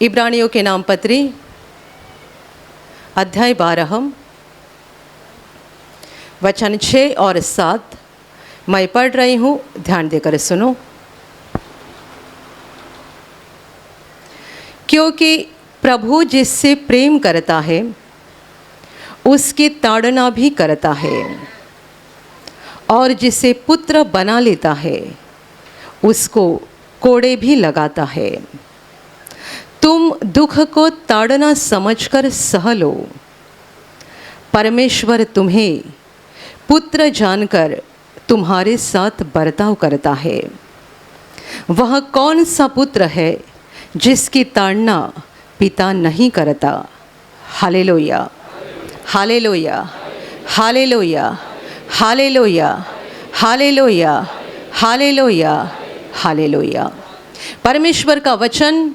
इब्रानियों के नाम पत्री अध्याय 12 वचन 6 और 7 मैं पढ़ रही हूँ, ध्यान देकर सुनो। क्योंकि प्रभु जिससे प्रेम करता है उसकी ताड़ना भी करता है, और जिसे पुत्र बना लेता है उसको कोड़े भी लगाता है। तुम दुख को ताड़ना समझकर सह लो। परमेश्वर तुम्हें पुत्र जानकर तुम्हारे साथ बर्ताव करता है। वह कौन सा पुत्र है जिसकी ताड़ना पिता नहीं करता? Hallelujah, hallelujah, hallelujah, hallelujah, hallelujah, hallelujah, hallelujah. परमेश्वर का वचन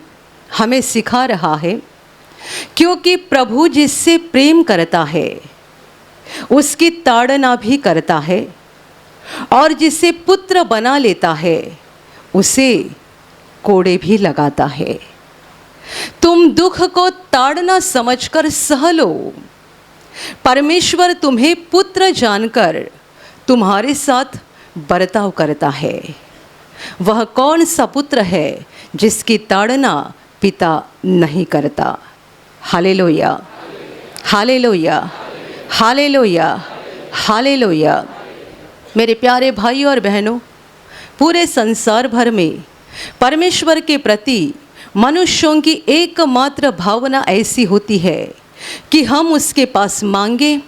हमें सिखा रहा है, क्योंकि प्रभु जिससे प्रेम करता है उसकी ताड़ना भी करता है, और जिसे पुत्र बना लेता है उसे कोड़े भी लगाता है। तुम दुख को ताड़ना समझकर सह लो। परमेश्वर तुम्हें पुत्र जानकर तुम्हारे साथ बर्ताव करता है। वह कौन सा पुत्र है जिसकी ताड़ना पिता नहीं करता? Hallelujah, hallelujah, hallelujah, hallelujah. मेरे प्यारे भाइयों और बहनों, पूरे संसार भर में परमेश्वर के प्रति मनुष्यों की एकमात्र भावना ऐसी होती है कि हम उसके पास मांगे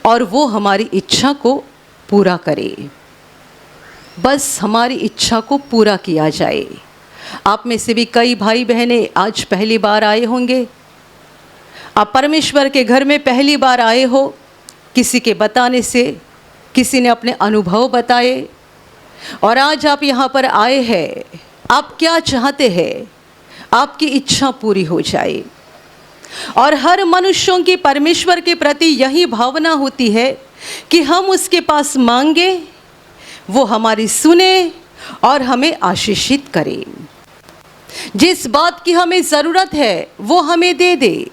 और वो हमारी इच्छा को पूरा करे। बस हमारी इच्छा को पूरा किया जाए। आप में से भी कई भाई बहनें आज पहली बार आए होंगे। आप परमेश्वर के घर में पहली बार आए हो। किसी के बताने से, किसी ने अपने अनुभव बताए, और आज आप यहाँ पर आए हैं। आप क्या चाहते हैं? आपकी इच्छा पूरी हो जाए। और हर मनुष्यों की परमेश्वर के प्रति यही भावना होती है कि हम उसके पास मांगे, वो हमारी सुने और हमें आशीषित करे। जिस बात की हमें ज़रूरत है वो हमें दे दे।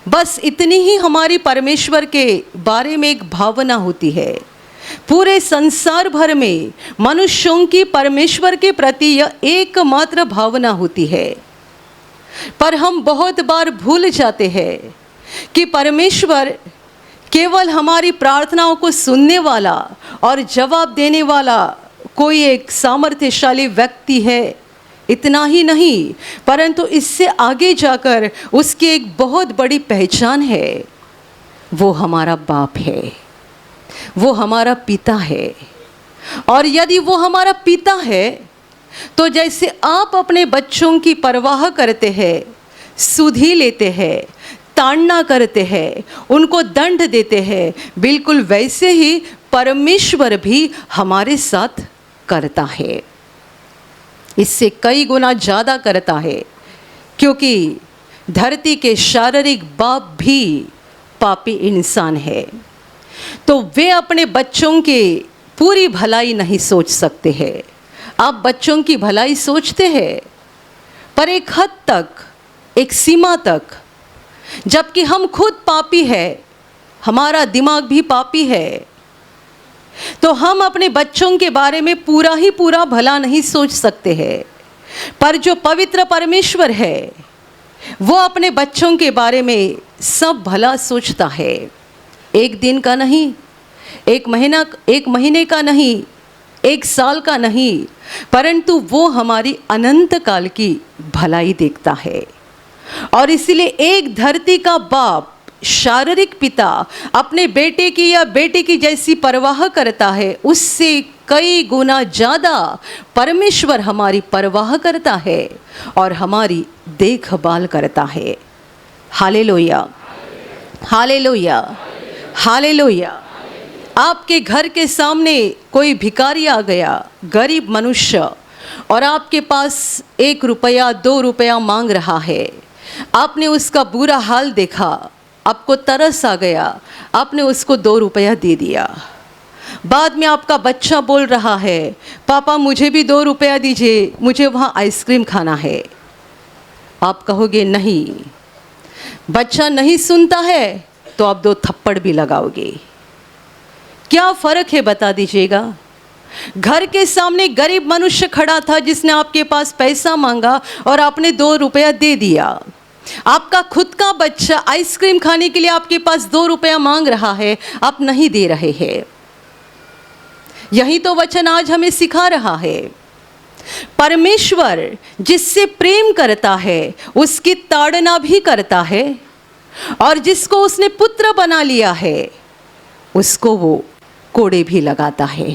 बस इतनी ही हमारी परमेश्वर के बारे में एक भावना होती है। पूरे संसार भर में मनुष्यों की परमेश्वर के प्रति यह एकमात्र भावना होती है। पर हम बहुत बार भूल जाते हैं कि परमेश्वर केवल हमारी प्रार्थनाओं को सुनने वाला और जवाब देने वाला कोई एक सामर्थ्यशाली व्यक्ति है। इतना ही नहीं, परंतु इससे आगे जाकर उसकी एक बहुत बड़ी पहचान है। वो हमारा बाप है, वो हमारा पिता है। और यदि वो हमारा पिता है तो जैसे आप अपने बच्चों की परवाह करते हैं, सुधि लेते हैं, ताड़ना करते हैं, उनको दंड देते हैं, बिल्कुल वैसे ही परमेश्वर भी हमारे साथ करता है। इससे कई गुना ज़्यादा करता है, क्योंकि धरती के शारीरिक बाप भी पापी इंसान है। तो वे अपने बच्चों के पूरी भलाई नहीं सोच सकते हैं। आप बच्चों की भलाई सोचते हैं, पर एक हद तक, एक सीमा तक। जबकि हम खुद पापी हैं, हमारा दिमाग भी पापी है, तो हम अपने बच्चों के बारे में पूरा ही पूरा भला नहीं सोच सकते हैं। पर जो पवित्र परमेश्वर है वो अपने बच्चों के बारे में सब भला सोचता है। एक दिन का नहीं, एक महीने का नहीं, एक साल का नहीं, परंतु वो हमारी अनंत काल की भलाई देखता है। और इसलिए एक धरती का बाप, शारीरिक पिता अपने बेटे की या बेटी की जैसी परवाह करता है, उससे कई गुना ज़्यादा परमेश्वर हमारी परवाह करता है और हमारी देखभाल करता है। Hallelujah, hallelujah, hallelujah. आपके घर के सामने कोई भिखारी आ गया, गरीब मनुष्य, और आपके पास 1 रुपया 2 रुपया मांग रहा है। आपने उसका बुरा हाल देखा, आपको तरस आ गया, आपने उसको 2 रुपया दे दिया। बाद में आपका बच्चा बोल रहा है, पापा मुझे भी 2 रुपया दीजिए, मुझे वहाँ आइसक्रीम खाना है। आप कहोगे नहीं। बच्चा नहीं सुनता है तो आप 2 थप्पड़ भी लगाओगे। क्या फ़र्क है बता दीजिएगा। घर के सामने गरीब मनुष्य खड़ा था जिसने आपके पास पैसा मांगा और आपने 2 रुपया दे दिया। आपका खुद का बच्चा आइसक्रीम खाने के लिए आपके पास 2 रुपया मांग रहा है, आप नहीं दे रहे हैं। यही तो वचन आज हमें सिखा रहा है। परमेश्वर जिससे प्रेम करता है उसकी ताड़ना भी करता है, और जिसको उसने पुत्र बना लिया है उसको वो कोड़े भी लगाता है।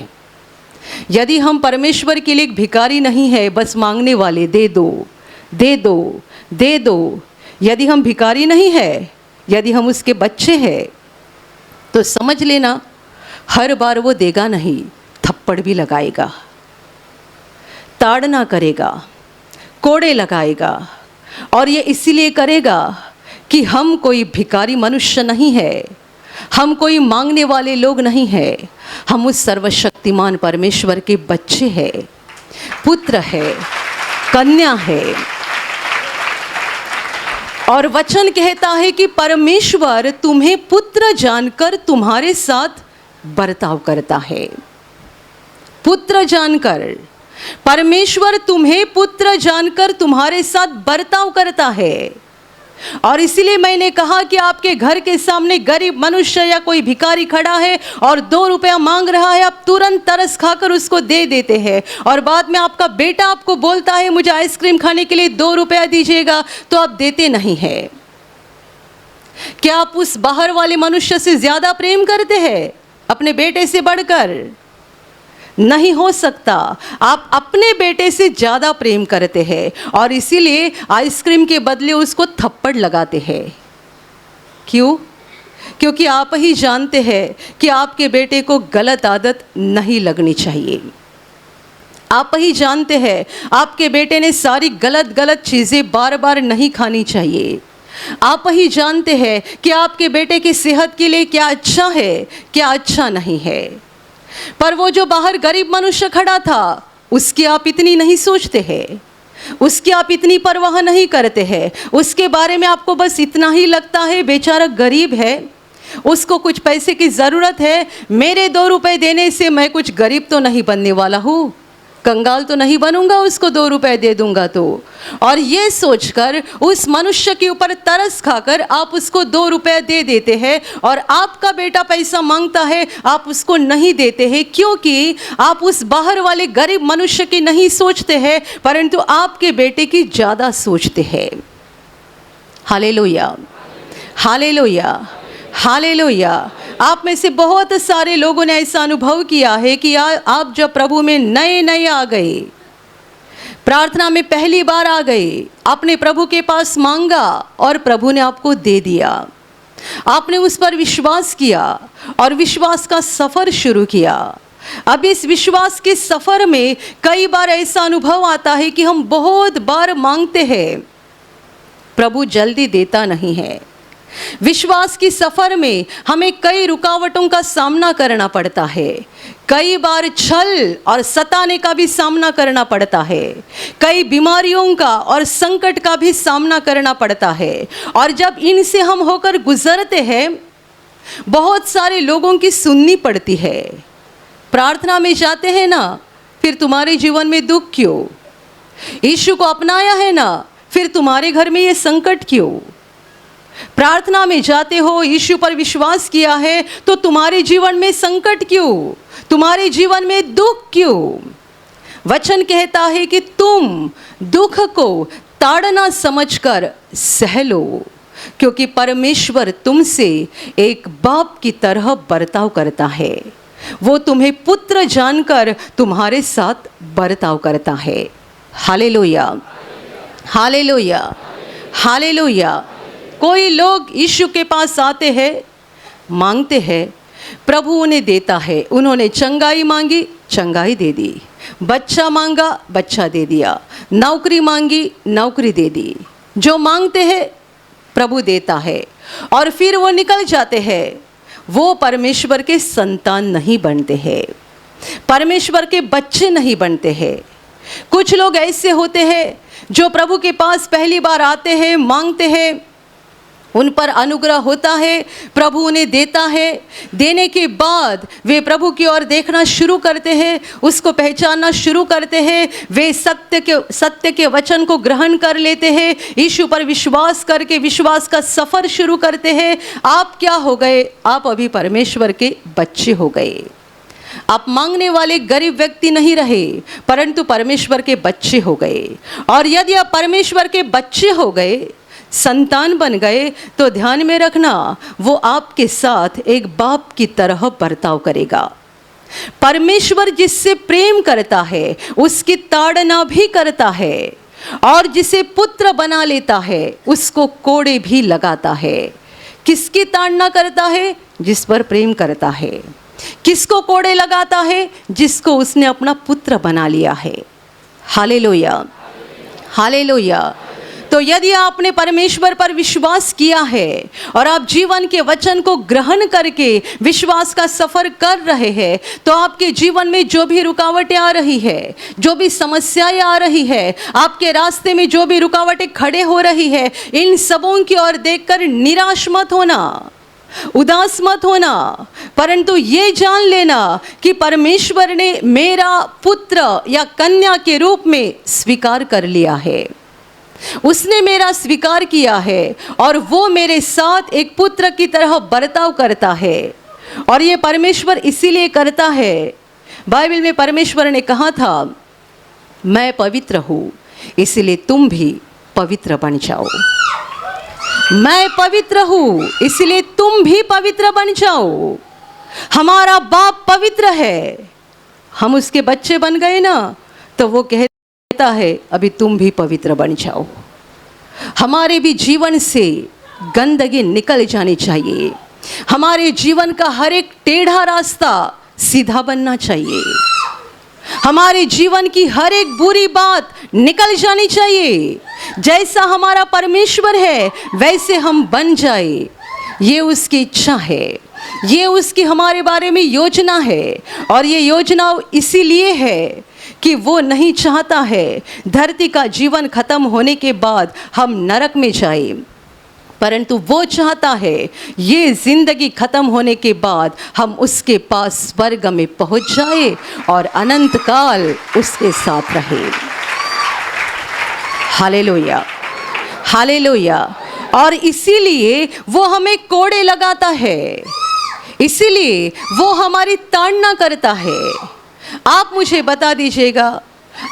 यदि हम परमेश्वर के लिए एक भिखारी नहीं है, बस मांगने वाले, दे दो दे दो दे दो, यदि हम भिखारी नहीं है, यदि हम उसके बच्चे हैं, तो समझ लेना हर बार वो देगा नहीं, थप्पड़ भी लगाएगा, ताड़ना करेगा, कोड़े लगाएगा। और ये इसीलिए करेगा कि हम कोई भिखारी मनुष्य नहीं है, हम कोई मांगने वाले लोग नहीं हैं, हम उस सर्वशक्तिमान परमेश्वर के बच्चे हैं, पुत्र है, कन्या है। और वचन कहता है कि परमेश्वर तुम्हें पुत्र जानकर तुम्हारे साथ बर्ताव करता है। पुत्र जानकर, परमेश्वर तुम्हें पुत्र जानकर तुम्हारे साथ बर्ताव करता है। और इसीलिए मैंने कहा कि आपके घर के सामने गरीब मनुष्य या कोई भिखारी खड़ा है और 2 रुपया मांग रहा है, आप तुरंत तरस खाकर उसको दे देते हैं। और बाद में आपका बेटा आपको बोलता है मुझे आइसक्रीम खाने के लिए 2 रुपया दीजिएगा, तो आप देते नहीं हैं। क्या आप उस बाहर वाले मनुष्य से ज़्यादा प्रेम करते हैं अपने बेटे से बढ़कर? नहीं हो सकता। आप अपने बेटे से ज़्यादा प्रेम करते हैं और इसीलिए आइसक्रीम के बदले उसको थप्पड़ लगाते हैं। क्यों? क्योंकि आप ही जानते हैं कि आपके बेटे को गलत आदत नहीं लगनी चाहिए। आप ही जानते हैं आपके बेटे ने सारी गलत चीज़ें बार बार नहीं खानी चाहिए। आप ही जानते हैं कि आपके बेटे की सेहत के लिए क्या अच्छा है, क्या अच्छा नहीं है। पर वो जो बाहर गरीब मनुष्य खड़ा था, उसकी आप इतनी नहीं सोचते हैं, उसकी आप इतनी परवाह नहीं करते हैं। उसके बारे में आपको बस इतना ही लगता है बेचारा गरीब है, उसको कुछ पैसे की ज़रूरत है, मेरे 2 रुपए देने से मैं कुछ गरीब तो नहीं बनने वाला हूँ, कंगाल तो नहीं बनूंगा उसको 2 रुपए दे दूंगा तो। और ये सोचकर उस मनुष्य के ऊपर तरस खाकर आप उसको 2 रुपए दे देते हैं। और आपका बेटा पैसा मांगता है, आप उसको नहीं देते हैं, क्योंकि आप उस बाहर वाले गरीब मनुष्य की नहीं सोचते हैं, परंतु आपके बेटे की ज़्यादा सोचते हैं। Hallelujah, hallelujah, hallelujah. आप में से बहुत सारे लोगों ने ऐसा अनुभव किया है कि आप जब प्रभु में नए आ गए, प्रार्थना में पहली बार आ गए, आपने प्रभु के पास मांगा और प्रभु ने आपको दे दिया। आपने उस पर विश्वास किया और विश्वास का सफ़र शुरू किया। अब इस विश्वास के सफ़र में कई बार ऐसा अनुभव आता है कि हम बहुत बार मांगते हैं, प्रभु जल्दी देता नहीं है। विश्वास की सफ़र में हमें कई रुकावटों का सामना करना पड़ता है, कई बार छल और सताने का भी सामना करना पड़ता है, कई बीमारियों का और संकट का भी सामना करना पड़ता है। और जब इनसे हम होकर गुजरते हैं, बहुत सारे लोगों की सुननी पड़ती है। प्रार्थना में जाते हैं ना, फिर तुम्हारे जीवन में दुख क्यों? यीशु को अपनाया है ना, फिर तुम्हारे घर में ये संकट क्यों? प्रार्थना में जाते हो, यीशु पर विश्वास किया है, तो तुम्हारे जीवन में संकट क्यों? तुम्हारे जीवन में दुख क्यों? वचन कहता है कि तुम दुख को ताड़ना समझकर सह लो, क्योंकि परमेश्वर तुमसे एक बाप की तरह बर्ताव करता है। वो तुम्हें पुत्र जानकर तुम्हारे साथ बर्ताव करता है। Hallelujah, hallelujah, hallelujah. कोई लोग यीशु के पास आते हैं, मांगते हैं, प्रभु उन्हें देता है। उन्होंने चंगाई मांगी, चंगाई दे दी, बच्चा मांगा, बच्चा दे दिया, नौकरी मांगी, नौकरी दे दी। जो मांगते हैं प्रभु देता है और फिर वो निकल जाते हैं। वो परमेश्वर के संतान नहीं बनते हैं, परमेश्वर के बच्चे नहीं बनते हैं। कुछ लोग ऐसे होते हैं जो प्रभु के पास पहली बार आते हैं, मांगते हैं, उन पर अनुग्रह होता है, प्रभु उन्हें देता है। देने के बाद वे प्रभु की ओर देखना शुरू करते हैं, उसको पहचानना शुरू करते हैं। वे सत्य के वचन को ग्रहण कर लेते हैं, यीशु पर विश्वास करके विश्वास का सफ़र शुरू करते हैं। आप क्या हो गए? आप अभी परमेश्वर के बच्चे हो गए। आप मांगने वाले गरीब व्यक्ति नहीं रहे, परंतु परमेश्वर के बच्चे हो गए। और यदि आप परमेश्वर के बच्चे हो गए, संतान बन गए, तो ध्यान में रखना, वो आपके साथ एक बाप की तरह बर्ताव करेगा। परमेश्वर जिससे प्रेम करता है उसकी ताड़ना भी करता है, और जिसे पुत्र बना लेता है उसको कोड़े भी लगाता है। किसकी ताड़ना करता है? जिस पर प्रेम करता है। किसको कोड़े लगाता है? जिसको उसने अपना पुत्र बना लिया है। Hallelujah, hallelujah. तो यदि आपने परमेश्वर पर विश्वास किया है और आप जीवन के वचन को ग्रहण करके विश्वास का सफ़र कर रहे हैं, तो आपके जीवन में जो भी रुकावटें आ रही है, जो भी समस्याएं आ रही है, आपके रास्ते में जो भी रुकावटें खड़े हो रही है, इन सबों की ओर देखकर निराश मत होना, उदास मत होना, परंतु ये जान लेना कि परमेश्वर ने मेरा पुत्र या कन्या के रूप में स्वीकार कर लिया है। उसने मेरा स्वीकार किया है और वो मेरे साथ एक पुत्र की तरह बर्ताव करता है। और ये परमेश्वर इसीलिए करता है। बाइबल में परमेश्वर ने कहा था, मैं पवित्र हूँ इसलिए तुम भी पवित्र बन जाओ। मैं पवित्र हूँ इसलिए तुम भी पवित्र बन जाओ। हमारा बाप पवित्र है, हम उसके बच्चे बन गए ना, तो वो कहता है अभी तुम भी पवित्र बन जाओ। हमारे भी जीवन से गंदगी निकल जानी चाहिए। हमारे जीवन का हर एक टेढ़ा रास्ता सीधा बनना चाहिए। हमारे जीवन की हर एक बुरी बात निकल जानी चाहिए। जैसा हमारा परमेश्वर है वैसे हम बन जाए, ये उसकी इच्छा है, ये उसकी हमारे बारे में योजना है। और ये योजना इसीलिए है कि वो नहीं चाहता है धरती का जीवन खत्म होने के बाद हम नरक में जाए, परंतु वो चाहता है ये जिंदगी खत्म होने के बाद हम उसके पास स्वर्ग में पहुंच जाए और अनंत काल उसके साथ रहे। Hallelujah, hallelujah. और इसीलिए वो हमें कोड़े लगाता है, इसीलिए वो हमारी ताड़ना करता है। आप मुझे बता दीजिएगा,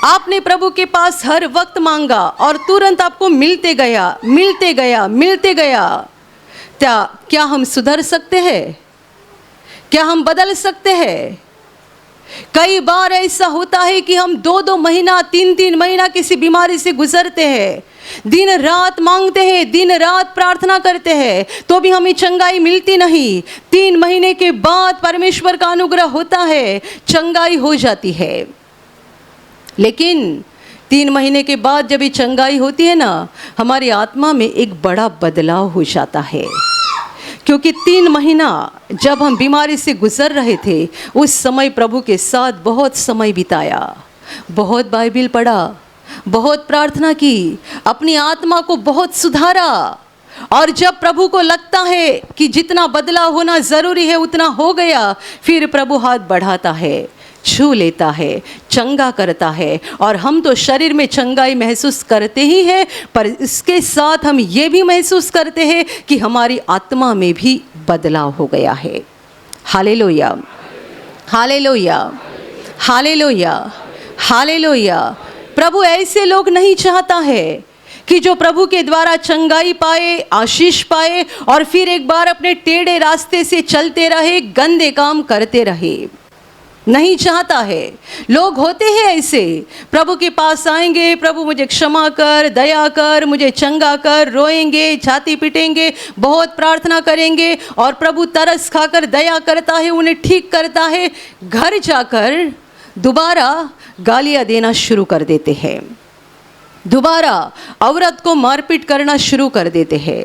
आपने प्रभु के पास हर वक्त मांगा और तुरंत आपको मिलते गया, मिलते गया, मिलते गया। क्या हम सुधर सकते हैं? क्या हम बदल सकते हैं? कई बार ऐसा होता है कि हम 2-2 महीना, 3-3 महीना किसी बीमारी से गुजरते हैं, दिन रात मांगते हैं, दिन रात प्रार्थना करते हैं, तो भी हमें चंगाई मिलती नहीं। 3 महीने के बाद परमेश्वर का अनुग्रह होता है, चंगाई हो जाती है। लेकिन 3 महीने के बाद जब ये चंगाई होती है ना, हमारी आत्मा में एक बड़ा बदलाव हो जाता है। क्योंकि 3 महीना जब हम बीमारी से गुजर रहे थे, उस समय प्रभु के साथ बहुत समय बिताया, बहुत बाइबल पढ़ा, बहुत प्रार्थना की, अपनी आत्मा को बहुत सुधारा। और जब प्रभु को लगता है कि जितना बदलाव होना ज़रूरी है उतना हो गया, फिर प्रभु हाथ बढ़ाता है, छू लेता है, चंगा करता है। और हम तो शरीर में चंगाई महसूस करते ही हैं, पर इसके साथ हम ये भी महसूस करते हैं कि हमारी आत्मा में भी बदलाव हो गया है। Hallelujah, hallelujah, hallelujah, hallelujah. प्रभु ऐसे लोग नहीं चाहता है कि जो प्रभु के द्वारा चंगाई पाए, आशीष पाए और फिर एक बार अपने टेढ़े रास्ते से चलते रहे, गंदे काम करते रहे। नहीं चाहता है। लोग होते हैं ऐसे, प्रभु के पास आएंगे, प्रभु मुझे क्षमा कर, दया कर, मुझे चंगा कर, रोएंगे, छाती पीटेंगे, बहुत प्रार्थना करेंगे और प्रभु तरस खाकर दया करता है, उन्हें ठीक करता है। घर जाकर दोबारा गालियाँ देना शुरू कर देते हैं, दोबारा औरत को मारपीट करना शुरू कर देते हैं,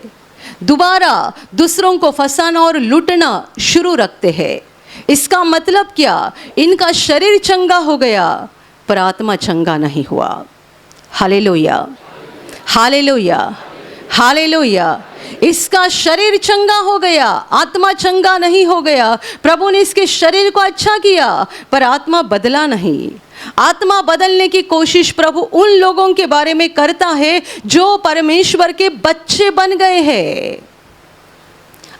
दोबारा दूसरों को फंसाना और लूटना शुरू रखते हैं। इसका मतलब क्या? इनका शरीर चंगा हो गया, पर आत्मा चंगा नहीं हुआ। Hallelujah, hallelujah, hallelujah. इसका शरीर चंगा हो गया, आत्मा चंगा नहीं हो गया। प्रभु ने इसके शरीर को अच्छा किया, पर आत्मा बदला नहीं। आत्मा बदलने की कोशिश प्रभु उन लोगों के बारे में करता है जो परमेश्वर के बच्चे बन गए हैं।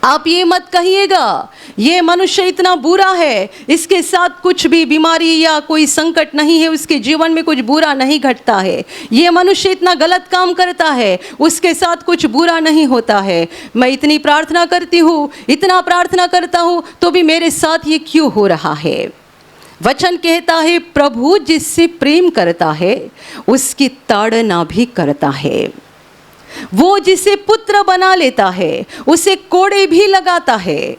आप ये मत कहिएगा ये मनुष्य इतना बुरा है, इसके साथ कुछ भी बीमारी या कोई संकट नहीं है, उसके जीवन में कुछ बुरा नहीं घटता है। ये मनुष्य इतना गलत काम करता है, उसके साथ कुछ बुरा नहीं होता है। मैं इतनी प्रार्थना करती हूँ, इतना प्रार्थना करता हूँ, तो भी मेरे साथ ये क्यों हो रहा है? वचन कहता है प्रभु जिससे प्रेम करता है उसकी ताड़ना भी करता है। वो जिसे पुत्र बना लेता है उसे कोड़े भी लगाता है।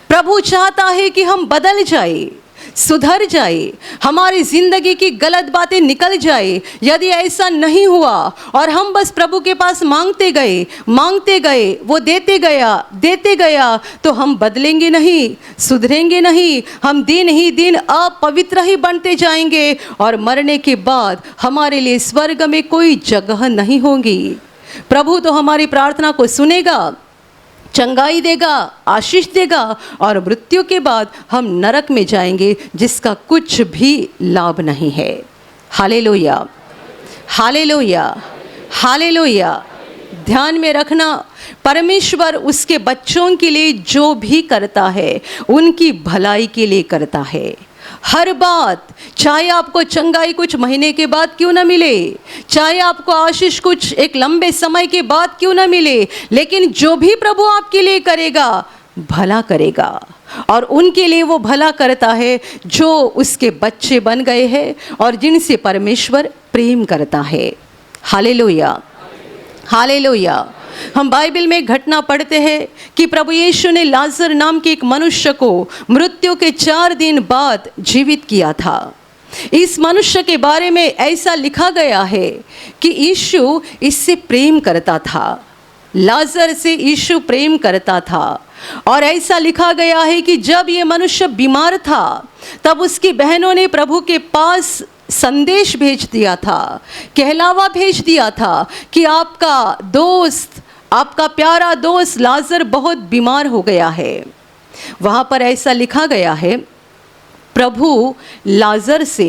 प्रभु चाहता है कि हम बदल जाए, सुधर जाए, हमारी जिंदगी की गलत बातें निकल जाए। यदि ऐसा नहीं हुआ और हम बस प्रभु के पास मांगते गए, वो देते गया, तो हम बदलेंगे नहीं, सुधरेंगे नहीं। हम दिन ही दिन अपवित्र ही बनते जाएंगे और मरने के बाद हमारे लिए स्वर्ग में कोई जगह नहीं होगी। प्रभु तो हमारी प्रार्थना को सुनेगा, चंगाई देगा, आशीष देगा, और मृत्यु के बाद हम नरक में जाएंगे जिसका कुछ भी लाभ नहीं है। Hallelujah, hallelujah, hallelujah. ध्यान में रखना, परमेश्वर उसके बच्चों के लिए जो भी करता है उनकी भलाई के लिए करता है। हर बात, चाहे आपको चंगाई कुछ महीने के बाद क्यों ना मिले, चाहे आपको आशीष कुछ एक लंबे समय के बाद क्यों ना मिले, लेकिन जो भी प्रभु आपके लिए करेगा भला करेगा। और उनके लिए वो भला करता है जो उसके बच्चे बन गए हैं और जिनसे परमेश्वर प्रेम करता है। Hallelujah, hallelujah. हम बाइबल में घटना पढ़ते हैं कि प्रभु यीशु ने लाजर नाम के एक मनुष्य को मृत्यु के 4 दिन बाद जीवित किया था। इस मनुष्य के बारे में ऐसा लिखा गया है कि यीशु इससे प्रेम करता था, लाजर से यीशु प्रेम करता था। और ऐसा लिखा गया है कि जब ये मनुष्य बीमार था तब उसकी बहनों ने प्रभु के पास संदेश भेज दिया था, कहलावा भेज दिया था कि आपका दोस्त, आपका प्यारा दोस्त लाजर बहुत बीमार हो गया है। वहाँ पर ऐसा लिखा गया है प्रभु लाजर से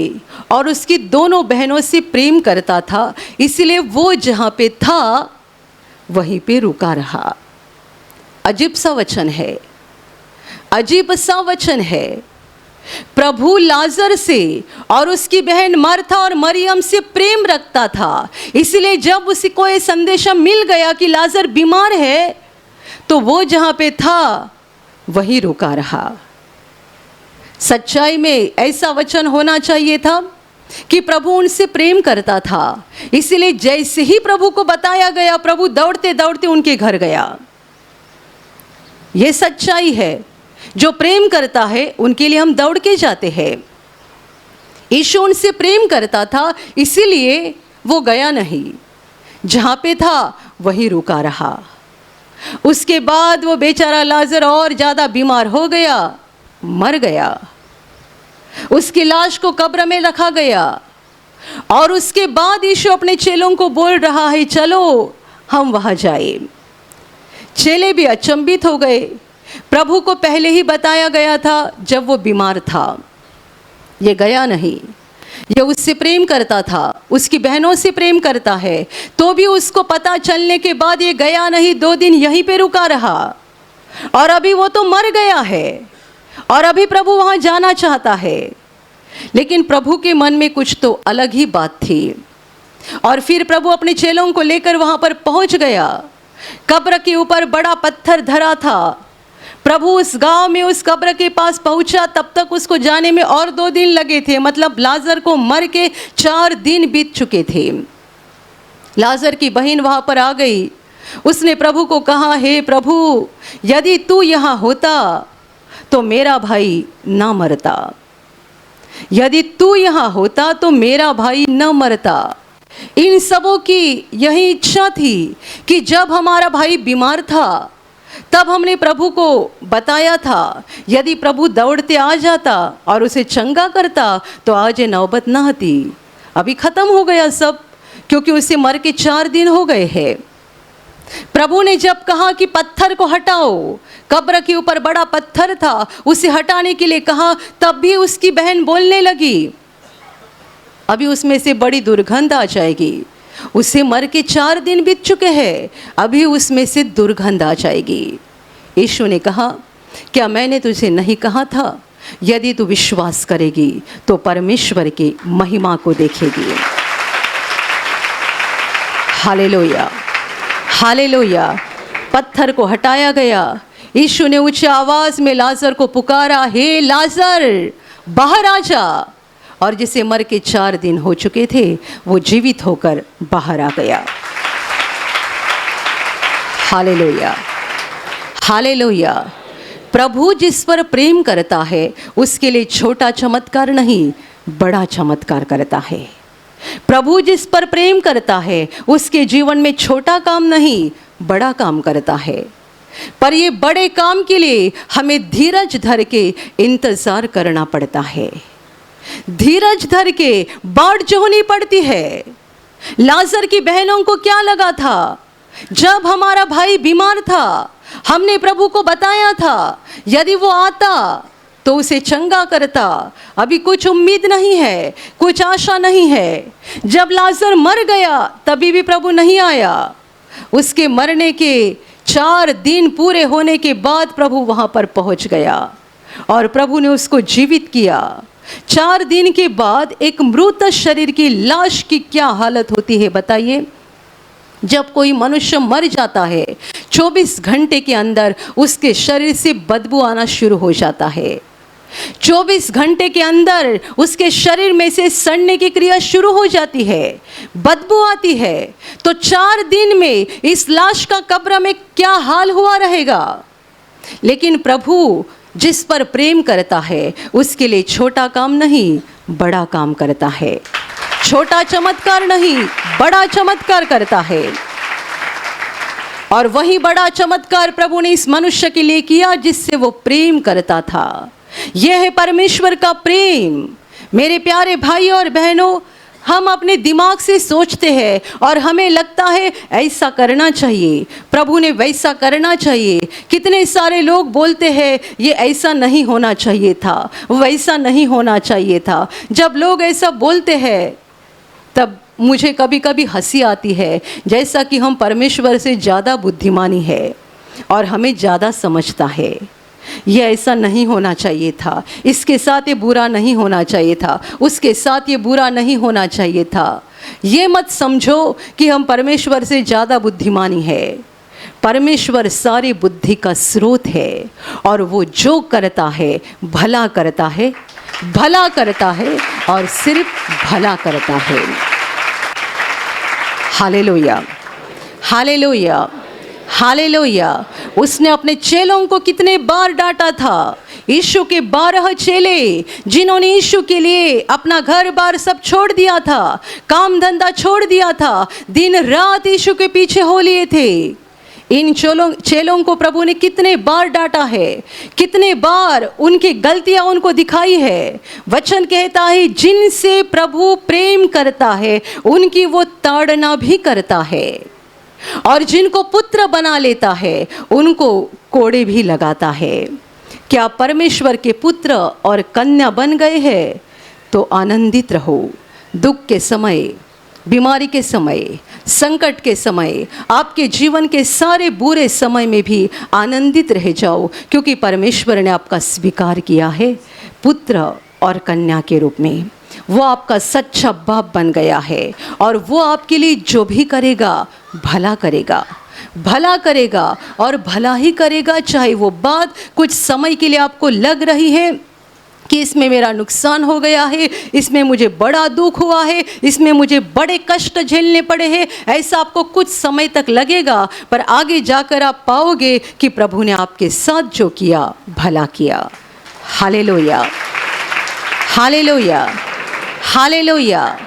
और उसकी दोनों बहनों से प्रेम करता था, इसलिए वो जहाँ पे था वहीं पे रुका रहा। अजीब सा वचन है, अजीब सा वचन है। प्रभु लाजर से और उसकी बहन मार्था और मरियम से प्रेम रखता था, इसलिए जब उसी को ये संदेशा मिल गया कि लाजर बीमार है तो वो जहाँ पे था वहीं रुका रहा। सच्चाई में ऐसा वचन होना चाहिए था कि प्रभु उनसे प्रेम करता था, इसलिए जैसे ही प्रभु को बताया गया प्रभु दौड़ते दौड़ते उनके घर गया। ये सच्चाई है, जो प्रेम करता है उनके लिए हम दौड़ के जाते हैं। यीशु उनसे प्रेम करता था, इसीलिए वो गया नहीं, जहाँ पे था वहीं रुका रहा। उसके बाद वो बेचारा लाजर और ज़्यादा बीमार हो गया, मर गया। उसकी लाश को कब्र में रखा गया और उसके बाद यीशु अपने चेलों को बोल रहा है चलो हम वहाँ जाए। चेले भी अचंभित हो गए। प्रभु को पहले ही बताया गया था जब वो बीमार था, ये गया नहीं। ये उससे प्रेम करता था, उसकी बहनों से प्रेम करता है, तो भी उसको पता चलने के बाद ये गया नहीं, 2 दिन यहीं पे रुका रहा। और अभी वो तो मर गया है और अभी प्रभु वहाँ जाना चाहता है, लेकिन प्रभु के मन में कुछ तो अलग ही बात थी। और फिर प्रभु अपने चेलों को लेकर वहाँ पर पहुँच गया। कब्र के ऊपर बड़ा पत्थर धरा था। प्रभु उस गांव में उस कब्र के पास पहुंचा, तब तक उसको जाने में और 2 दिन लगे थे, मतलब लाजर को मर के 4 दिन बीत चुके थे। लाजर की बहन वहां पर आ गई। उसने प्रभु को कहा, हे प्रभु, यदि तू यहाँ होता तो मेरा भाई ना मरता। यदि तू यहाँ होता तो मेरा भाई न मरता। इन सबों की यही इच्छा थी कि जब हमारा भाई बीमार था तब हमने प्रभु को बताया था, यदि प्रभु दौड़ते आ जाता और उसे चंगा करता तो आज ये नौबत ना आती। अभी ख़त्म हो गया सब, क्योंकि उसे मर के 4 दिन हो गए हैं। प्रभु ने जब कहा कि पत्थर को हटाओ, कब्र के ऊपर बड़ा पत्थर था, उसे हटाने के लिए कहा, तब भी उसकी बहन बोलने लगी, अभी उसमें से बड़ी दुर्गंध आ जाएगी। उसे मर के 4 दिन बीत चुके हैं, अभी उसमें से दुर्गंध आ जाएगी। यीशु ने कहा, क्या मैंने तुझे नहीं कहा था, यदि तू विश्वास करेगी तो परमेश्वर की महिमा को देखेगी। Hallelujah, hallelujah. पत्थर को हटाया गया। यीशु ने ऊंची आवाज में लाजर को पुकारा, हे लाजर बाहर आ जा। और जिसे मर के 4 दिन हो चुके थे वो जीवित होकर बाहर आ गया। Hallelujah, hallelujah. प्रभु जिस पर प्रेम करता है उसके लिए छोटा चमत्कार नहीं, बड़ा चमत्कार करता है। प्रभु जिस पर प्रेम करता है उसके जीवन में छोटा काम नहीं, बड़ा काम करता है। पर ये बड़े काम के लिए हमें धीरज धर के इंतजार करना पड़ता है, धीरज धर के बाट जोहनी पड़ती है। लाजर की बहनों को क्या लगा था, जब हमारा भाई बीमार था हमने प्रभु को बताया था यदि वो आता तो उसे चंगा करता। अभी कुछ उम्मीद नहीं है, कुछ आशा नहीं है। जब लाजर मर गया तभी भी प्रभु नहीं आया। उसके मरने के 4 दिन पूरे होने के बाद प्रभु वहाँ पर पहुँच गया और प्रभु ने उसको जीवित किया। 4 दिन के बाद एक मृत शरीर की लाश की क्या हालत होती है बताइए। जब कोई मनुष्य मर जाता है 24 घंटे के अंदर उसके शरीर से बदबू आना शुरू हो जाता है। 24 घंटे के अंदर उसके शरीर में से सड़ने की क्रिया शुरू हो जाती है, बदबू आती है। तो 4 दिन में इस लाश का कब्र में क्या हाल हुआ रहेगा। लेकिन प्रभु जिस पर प्रेम करता है उसके लिए छोटा काम नहीं, बड़ा काम करता है। छोटा चमत्कार नहीं, बड़ा चमत्कार करता है। और वही बड़ा चमत्कार प्रभु ने इस मनुष्य के लिए किया जिससे वो प्रेम करता था। यह है परमेश्वर का प्रेम। मेरे प्यारे भाई और बहनों, हम अपने दिमाग से सोचते हैं और हमें लगता है ऐसा करना चाहिए, प्रभु ने वैसा करना चाहिए। कितने सारे लोग बोलते हैं ये ऐसा नहीं होना चाहिए था, वैसा नहीं होना चाहिए था। जब लोग ऐसा बोलते हैं तब मुझे कभी कभी हंसी आती है, जैसा कि हम परमेश्वर से ज़्यादा बुद्धिमानी है और हमें ज़्यादा समझता है। ये ऐसा नहीं होना चाहिए था, इसके साथ ये बुरा नहीं होना चाहिए था, उसके साथ ये बुरा नहीं होना चाहिए था। ये मत समझो कि हम परमेश्वर से ज़्यादा बुद्धिमानी है। परमेश्वर सारी बुद्धि का स्रोत है और वो जो करता है भला करता है, भला करता है और सिर्फ भला करता है। Hallelujah, hallelujah, hallelujah. उसने अपने चेलों को कितने बार डांटा था। यीशु के 12 चेले जिन्होंने यीशु के लिए अपना घर बार सब छोड़ दिया था, काम धंधा छोड़ दिया था, दिन रात यीशु के पीछे हो लिए थे। इन चेलों को प्रभु ने कितने बार डांटा है, कितने बार उनकी गलतियां उनको दिखाई है। वचन कहता है जिनसे प्रभु प्रेम करता है उनकी वो ताड़ना भी करता है और जिनको पुत्र बना लेता है उनको कोड़े भी लगाता है। क्या परमेश्वर के पुत्र और कन्या बन गए हैं तो आनंदित रहो। दुख के समय, बीमारी के समय, संकट के समय, आपके जीवन के सारे बुरे समय में भी आनंदित रह जाओ, क्योंकि परमेश्वर ने आपका स्वीकार किया है पुत्र और कन्या के रूप में। वो आपका सच्चा बाप बन गया है और वो आपके लिए जो भी करेगा भला करेगा, भला करेगा और भला ही करेगा। चाहे वो बात कुछ समय के लिए आपको लग रही है कि इसमें मेरा नुकसान हो गया है, इसमें मुझे बड़ा दुख हुआ है, इसमें मुझे बड़े कष्ट झेलने पड़े हैं, ऐसा आपको कुछ समय तक लगेगा, पर आगे जाकर आप पाओगे कि प्रभु ने आपके साथ जो किया भला किया। Hallelujah, hallelujah, hallelujah,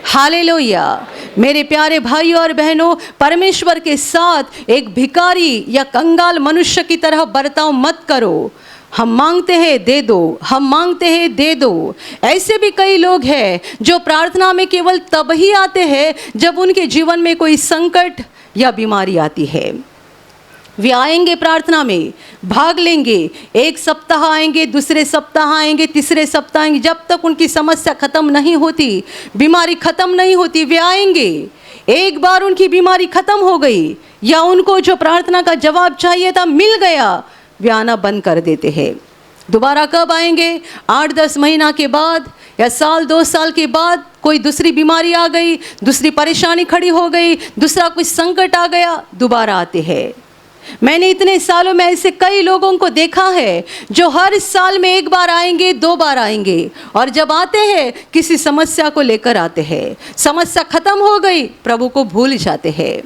hallelujah. मेरे प्यारे भाई और बहनों, परमेश्वर के साथ एक भिखारी या कंगाल मनुष्य की तरह बर्ताव मत करो। हम मांगते हैं दे दो, हम मांगते हैं दे दो। ऐसे भी कई लोग हैं जो प्रार्थना में केवल तब ही आते हैं जब उनके जीवन में कोई संकट या बीमारी आती है। वे आएंगे प्रार्थना में, भाग लेंगे, एक सप्ताह आएंगे, दूसरे सप्ताह आएंगे, तीसरे सप्ताह आएंगे, जब तक उनकी समस्या खत्म नहीं होती, बीमारी खत्म नहीं होती, वे आएंगे। एक बार उनकी बीमारी खत्म हो गई या उनको जो प्रार्थना का जवाब चाहिए था मिल गया, वे आना बंद कर देते हैं। दोबारा कब आएंगे? 8-10 महीना के बाद या साल 2 साल के बाद कोई दूसरी बीमारी आ गई, दूसरी परेशानी खड़ी हो गई, दूसरा कुछ संकट आ गया, दोबारा आते हैं। मैंने इतने सालों में ऐसे कई लोगों को देखा है जो हर साल में 1 बार आएंगे, 2 बार आएंगे, और जब आते हैं किसी समस्या को लेकर आते हैं, समस्या खत्म हो गई, प्रभु को भूल जाते हैं।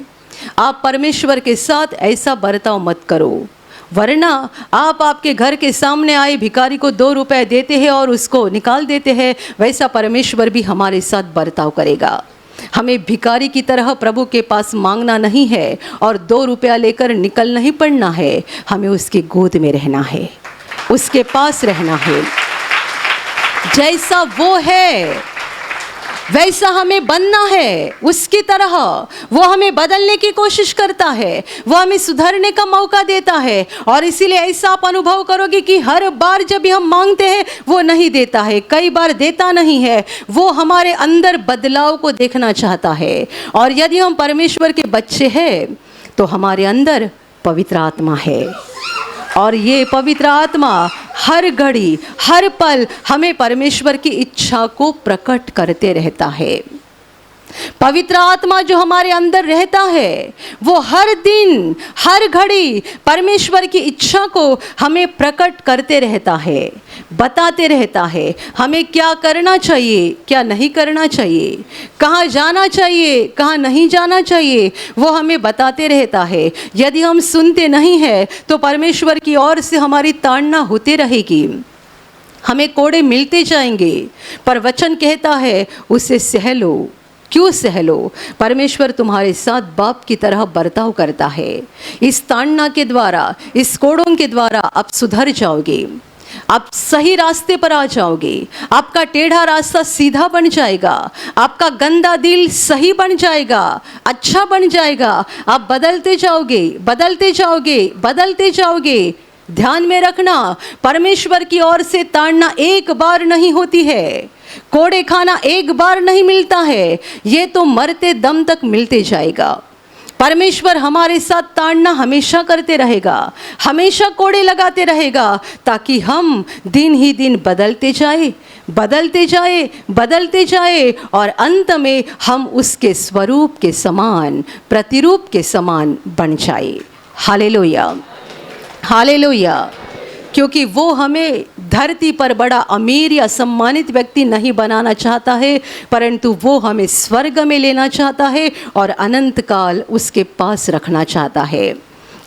आप परमेश्वर के साथ ऐसा बर्ताव मत करो, वरना आप आपके घर के सामने आए भिखारी को 2 रुपए देते हैं और उसको निकाल देते हैं। वैसा परमेश्वर भी हमारे साथ बर्ताव करेगा। हमें भिखारी की तरह प्रभु के पास मांगना नहीं है और 2 रुपया लेकर निकल नहीं पड़ना है। हमें उसकी गोद में रहना है, उसके पास रहना है। जैसा वो है वैसा हमें बनना है, उसकी तरह। वो हमें बदलने की कोशिश करता है, वो हमें सुधरने का मौका देता है। और इसीलिए ऐसा आप अनुभव करोगे कि हर बार जब भी हम मांगते हैं वो नहीं देता है, कई बार देता नहीं है। वो हमारे अंदर बदलाव को देखना चाहता है। और यदि हम परमेश्वर के बच्चे हैं तो हमारे अंदर पवित्र आत्मा है, और ये पवित्र आत्मा हर घड़ी हर पल हमें परमेश्वर की इच्छा को प्रकट करते रहता है। पवित्र आत्मा जो हमारे अंदर रहता है वो हर दिन हर घड़ी परमेश्वर की इच्छा को हमें प्रकट करते रहता है, बताते रहता है हमें क्या करना चाहिए, क्या नहीं करना चाहिए, कहाँ जाना चाहिए, कहाँ नहीं जाना चाहिए, वो हमें बताते रहता है। यदि हम सुनते नहीं हैं तो परमेश्वर की ओर से हमारी ताड़ना होती रहेगी, हमें कोड़े मिलते जाएंगे, पर वचन कहता है उसे सह लो। क्यों सह लो? परमेश्वर तुम्हारे साथ बाप की तरह बर्ताव करता है। इस ताड़ना के द्वारा, इस कोड़ों के द्वारा आप सुधर जाओगे, आप सही रास्ते पर आ जाओगे, आपका टेढ़ा रास्ता सीधा बन जाएगा, आपका गंदा दिल सही बन जाएगा, अच्छा बन जाएगा। आप बदलते जाओगे, बदलते जाओगे, बदलते जाओगे। ध्यान में रखना, परमेश्वर की ओर से ताड़ना एक बार नहीं होती है, कोड़े खाना एक बार नहीं मिलता है, ये तो मरते दम तक मिलते जाएगा। परमेश्वर हमारे साथ ताड़ना हमेशा करते रहेगा, हमेशा कोड़े लगाते रहेगा, ताकि हम दिन ही दिन बदलते जाए, बदलते जाए, बदलते जाए, और अंत में हम उसके स्वरूप के समान, प्रतिरूप के समान बन जाए। Hallelujah, hallelujah. क्योंकि वो हमें धरती पर बड़ा अमीर या सम्मानित व्यक्ति नहीं बनाना चाहता है, परंतु वो हमें स्वर्ग में लेना चाहता है और अनंत काल उसके पास रखना चाहता है।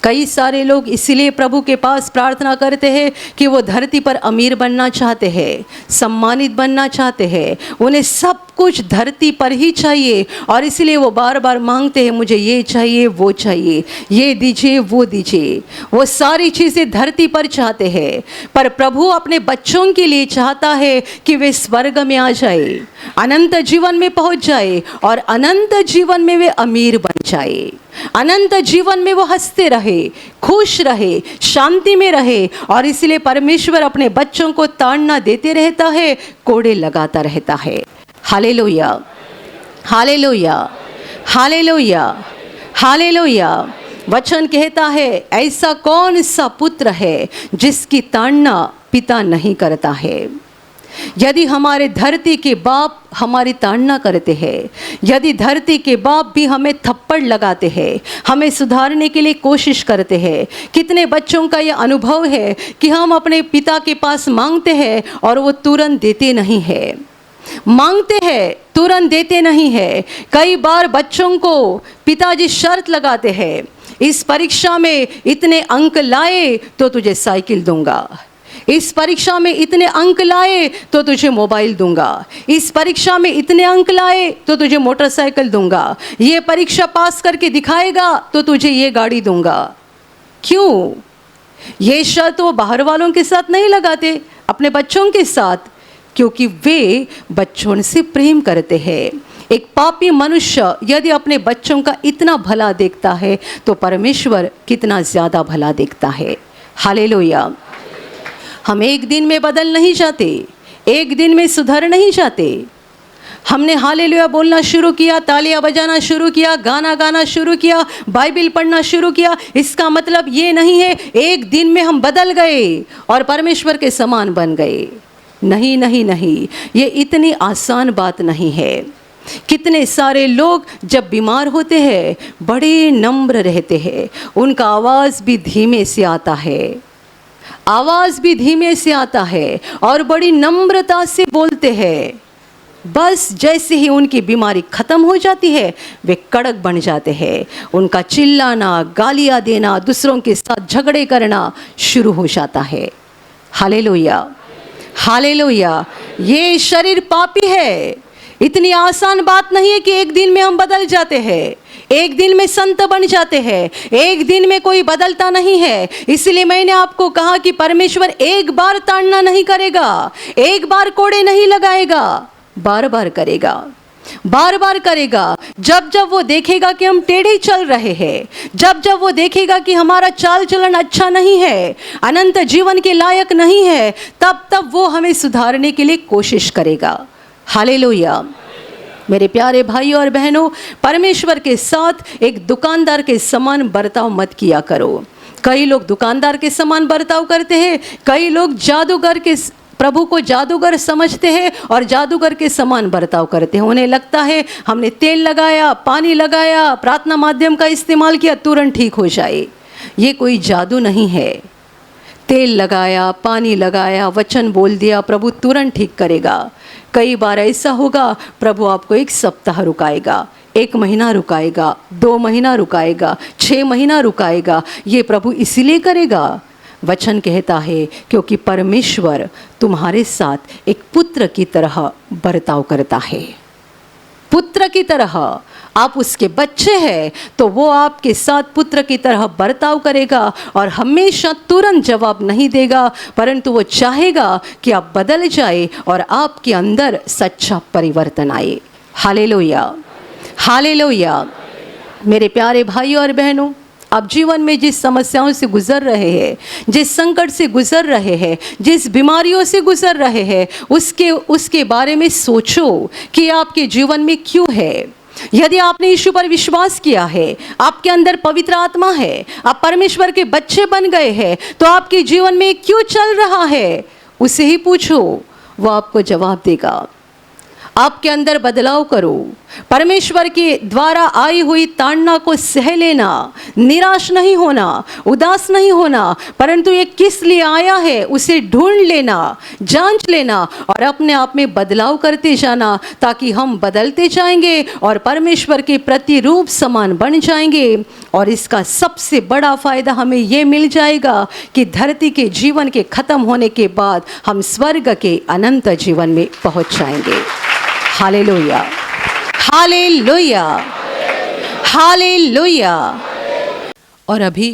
कई सारे लोग इसलिए प्रभु के पास प्रार्थना करते हैं कि वो धरती पर अमीर बनना चाहते हैं, सम्मानित बनना चाहते हैं, उन्हें सब कुछ धरती पर ही चाहिए, और इसलिए वो बार बार मांगते हैं मुझे ये चाहिए, वो चाहिए, ये दीजिए, वो दीजिए। वो सारी चीज़ें धरती पर चाहते हैं, पर प्रभु अपने बच्चों के लिए चाहता है कि वे स्वर्ग में आ जाए, अनंत जीवन में पहुंच जाए, और अनंत जीवन में वे अमीर बन जाए, अनंत जीवन में वो हंसते रहे, खुश रहे, शांति में रहे। और इसलिए परमेश्वर अपने बच्चों को ताड़ना देते रहता है, कोड़े लगाता रहता है। Hallelujah, hallelujah, hallelujah, hallelujah. वचन कहता है ऐसा कौन सा पुत्र है जिसकी ताड़ना पिता नहीं करता है। यदि हमारे धरती के बाप हमारी ताड़ना करते हैं, यदि धरती के बाप भी हमें थप्पड़ लगाते हैं, हमें सुधारने के लिए कोशिश करते हैं, कितने बच्चों का यह अनुभव है कि हम अपने पिता के पास मांगते हैं और वो तुरंत देते नहीं है, मांगते हैं तुरंत देते नहीं है। कई बार बच्चों को पिताजी शर्त लगाते हैं, इस परीक्षा में इतने अंक लाए तो तुझे साइकिल दूंगा, इस परीक्षा में इतने अंक लाए तो तुझे मोबाइल दूंगा, इस परीक्षा में इतने अंक लाए तो तुझे मोटरसाइकिल दूंगा, ये परीक्षा पास करके दिखाएगा तो तुझे ये गाड़ी दूंगा। क्यों? ये शर्त वो बाहर वालों के साथ नहीं लगाते, अपने बच्चों के साथ, क्योंकि वे बच्चों से प्रेम करते हैं। एक पापी मनुष्य यदि अपने बच्चों का इतना भला देखता है तो परमेश्वर कितना ज़्यादा भला देखता है। हालेलुया। हम एक दिन में बदल नहीं जाते, एक दिन में सुधर नहीं जाते। हमने हालेलुया बोलना शुरू किया, तालियां बजाना शुरू किया, गाना गाना शुरू किया, बाइबल पढ़ना शुरू किया, इसका मतलब ये नहीं है एक दिन में हम बदल गए और परमेश्वर के समान बन गए। नहीं नहीं नहीं, ये इतनी आसान बात नहीं है। कितने सारे लोग जब बीमार होते हैं बड़े नम्र रहते हैं, उनका आवाज़ भी धीमे से आता है, आवाज़ भी धीमे से आता है और बड़ी नम्रता से बोलते हैं। बस जैसे ही उनकी बीमारी ख़त्म हो जाती है वे कड़क बन जाते हैं। उनका चिल्लाना, गालियाँ देना, दूसरों के साथ झगड़े करना शुरू हो जाता है। Hallelujah, hallelujah. ये शरीर पापी है। इतनी आसान बात नहीं है कि एक दिन में हम बदल जाते हैं, एक दिन में संत बन जाते हैं, एक दिन में कोई बदलता नहीं है। इसलिए मैंने आपको कहा कि परमेश्वर एक बार ताड़ना नहीं करेगा, एक बार कोड़े नहीं लगाएगा, बार बार करेगा, बार बार करेगा। जब जब वो देखेगा कि हम टेढ़े चल रहे हैं, जब जब वो देखेगा कि हमारा चाल चलन अच्छा नहीं है, अनंत जीवन के लायक नहीं है, तब तब वो हमें सुधारने के लिए कोशिश करेगा। हालेलुया। मेरे प्यारे भाई और बहनों, परमेश्वर के साथ एक दुकानदार के समान बर्ताव मत किया करो। कई लोग दुकानदार के समान बर्ताव करते हैं, कई लोग जादूगर के प्रभु को जादूगर समझते हैं और जादूगर के समान बर्ताव करते हैं। उन्हें लगता है हमने तेल लगाया, पानी लगाया, प्रार्थना माध्यम का इस्तेमाल किया, तुरंत ठीक हो जाए। ये कोई जादू नहीं है। तेल लगाया, पानी लगाया, वचन बोल दिया, प्रभु तुरंत ठीक करेगा। कई बार ऐसा होगा प्रभु आपको 1 सप्ताह रुकाएगा, 1 महीना रुकाएगा, 2 महीना रुकाएगा, 6 महीना रुकाएगा। ये प्रभु इसीलिए करेगा, वचन कहता है क्योंकि परमेश्वर तुम्हारे साथ एक पुत्र की तरह बर्ताव करता है। पुत्र की तरह, आप उसके बच्चे हैं तो वो आपके साथ पुत्र की तरह बर्ताव करेगा और हमेशा तुरंत जवाब नहीं देगा, परंतु वो चाहेगा कि आप बदल जाए और आपके अंदर सच्चा परिवर्तन आए। Hallelujah, hallelujah. मेरे प्यारे भाई और बहनों, आप जीवन में जिस समस्याओं से गुजर रहे हैं, जिस संकट से गुजर रहे हैं, जिस बीमारियों से गुजर रहे हैं, उसके बारे में सोचो कि आपके जीवन में क्यों है। यदि आपने यीशु पर विश्वास किया है, आपके अंदर पवित्र आत्मा है, आप परमेश्वर के बच्चे बन गए हैं, तो आपके जीवन में क्यों चल रहा है उसे ही पूछो, वो आपको जवाब देगा। आपके अंदर बदलाव करो, परमेश्वर के द्वारा आई हुई ताड़ना को सह लेना, निराश नहीं होना, उदास नहीं होना, परंतु ये किस लिए आया है उसे ढूंढ लेना, जांच लेना और अपने आप में बदलाव करते जाना, ताकि हम बदलते जाएंगे और परमेश्वर के प्रतिरूप समान बन जाएंगे। और इसका सबसे बड़ा फायदा हमें ये मिल जाएगा कि धरती के जीवन के खत्म होने के बाद हम स्वर्ग के अनंत जीवन में पहुंच जाएंगे। Hallelujah, hallelujah, hallelujah. और अभी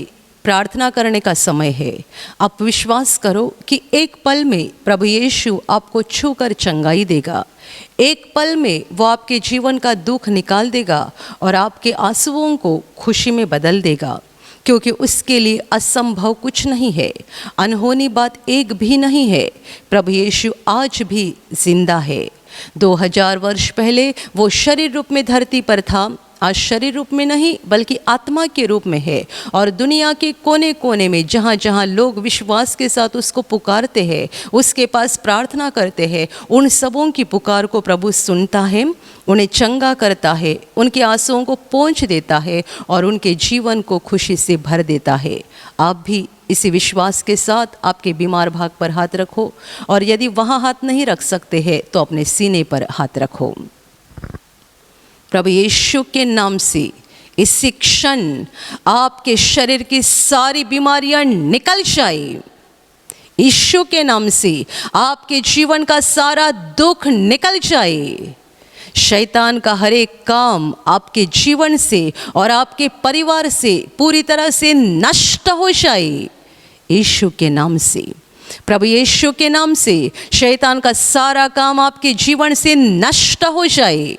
प्रार्थना करने का समय है। आप विश्वास करो कि एक पल में प्रभु यीशु आपको छूकर चंगाई देगा। एक पल में वो आपके जीवन का दुख निकाल देगा और आपके आंसुओं को खुशी में बदल देगा, क्योंकि उसके लिए असंभव कुछ नहीं है, अनहोनी बात एक भी नहीं है। प्रभु यीशु आज भी जिंदा है। 2000 वर्ष पहले वो शरीर रूप में धरती पर था, आज शरीर रूप में नहीं बल्कि आत्मा के रूप में है और दुनिया के कोने कोने में जहाँ जहाँ लोग विश्वास के साथ उसको पुकारते हैं, उसके पास प्रार्थना करते हैं, उन सबों की पुकार को प्रभु सुनता है, उन्हें चंगा करता है, उनके आंसुओं को पोंछ देता है और उनके जीवन को खुशी से भर देता है। आप भी इसी विश्वास के साथ आपके बीमार भाग पर हाथ रखो और यदि वहाँ हाथ नहीं रख सकते हैं तो अपने सीने पर हाथ रखो। प्रभु यीशु के नाम से इसी क्षण आपके शरीर की सारी बीमारियां निकल जाए। यीशु के नाम से आपके जीवन का सारा दुख निकल जाए। शैतान का हर एक काम आपके जीवन से और आपके परिवार से पूरी तरह से नष्ट हो जाए यीशु के नाम से। प्रभु यीशु के नाम से शैतान का सारा काम आपके जीवन से नष्ट हो जाए।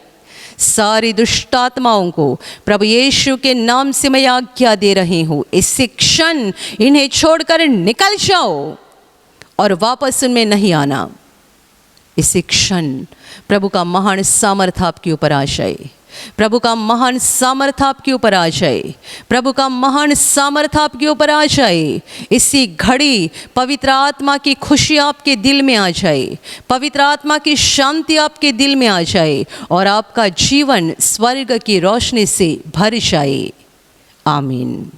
सारी दुष्ट आत्माओं को प्रभु यीशु के नाम से मैं आज्ञा दे रही हूँ, इसी क्षण इन्हें छोड़कर निकल जाओ और वापस उनमें नहीं आना। इसी क्षण प्रभु का महान सामर्थ आपके ऊपर आ जाए। प्रभु का महान सामर्थ आपके ऊपर आ जाए। प्रभु का महान सामर्थ आपके ऊपर आ जाए। इसी घड़ी पवित्र आत्मा की खुशी आपके दिल में आ जाए। पवित्र आत्मा की शांति आपके दिल में आ जाए और आपका जीवन स्वर्ग की रोशनी से भर जाए। आमीन।